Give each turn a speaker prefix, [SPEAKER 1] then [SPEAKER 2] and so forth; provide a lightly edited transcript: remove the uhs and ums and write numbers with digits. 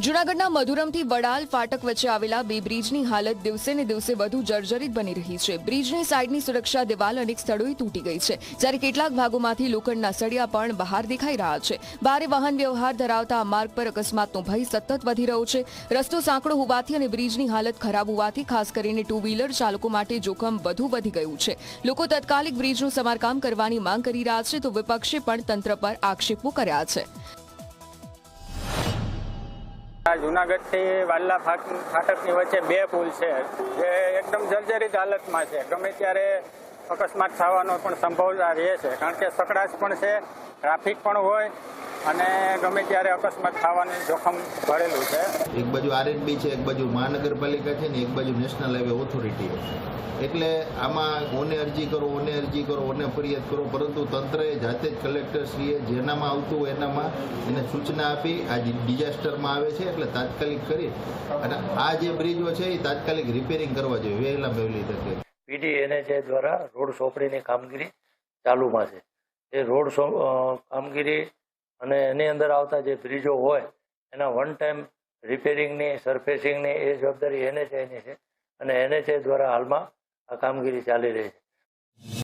[SPEAKER 1] જૂનાગઢના મધુરમથી વડાલ ફાટક વચ્ચે આવેલા બે બ્રિજની હાલત દિવસે ને દિવસે વધુ જર્જરિત બની રહી છે। બ્રિજની સાઈડની સુરક્ષા દિવાલ અનેક સ્થળોએ તૂટી ગઈ છે, જ્યારે કેટલાક ભાગોમાંથી લોખંડના સળિયા પણ બહાર દેખાઈ રહ્યા છે। ભારે વાહન વ્યવહાર ધરાવતા આ માર્ગ પર અકસ્માતનો ભય સતત વધી રહ્યો છે। રસ્તો સાંકડો હોવાથી અને બ્રિજની હાલત ખરાબ હોવાથી ખાસ કરીને ટુ વ્હીલર ચાલકો માટે જોખમ વધુ વધી ગયું છે। લોકો તાત્કાલિક બ્રિજનું સમારકામ કરવાની માંગ કરી રહ્યા છે, તો વિપક્ષે પણ તંત્ર પર આક્ષેપો કર્યા છે।
[SPEAKER 2] જૂનાગઢ થી વાલ્લા ફાટકની વચ્ચે બે પુલ છે જે એકદમ જર્જરિત હાલતમાં છે। ગમે ત્યારે અકસ્માત થવાનો પણ સંભાવના રહે છે, કારણ કે સકડાશ પણ છે, ટ્રાફિક પણ હોય અને ગમે ત્યારે અકસ્માત થવાનું જોખમ ભરેલું છે।
[SPEAKER 3] એક બાજુ આરએનબી છે, એક બાજુ મહાનગરપાલિકા છે ને એક બાજુ નેશનલ હાઈવે ઓથોરિટી છે। એટલે આમાં ઓને અરજી કરો, ઓને ફરિયાદ કરો, પરંતુ તંત્રએ જાતે જ કલેક્ટરશ્રીએ જેનામાં આવતું હોય એનામાં એને સૂચના આપી આ ડિઝાસ્ટરમાં આવે છે એટલે તાત્કાલિક કરી અને આ જે બ્રિજો છે એ તાત્કાલિક રિપેરિંગ કરવા જોઈએ વહેલા વહેલી તકે।
[SPEAKER 4] પીડીએનએચએ દ્વારા રોડ સોંપણીની કામગીરી ચાલુમાં છે। એ રોડ કામગીરી અને એની અંદર આવતા જે બ્રિજો હોય એના વન ટાઈમ રિપેરિંગની, સરફેસિંગની એ જવાબદારી એનએચએની છે અને એનએચએ દ્વારા હાલમાં આ કામગીરી ચાલી રહી છે।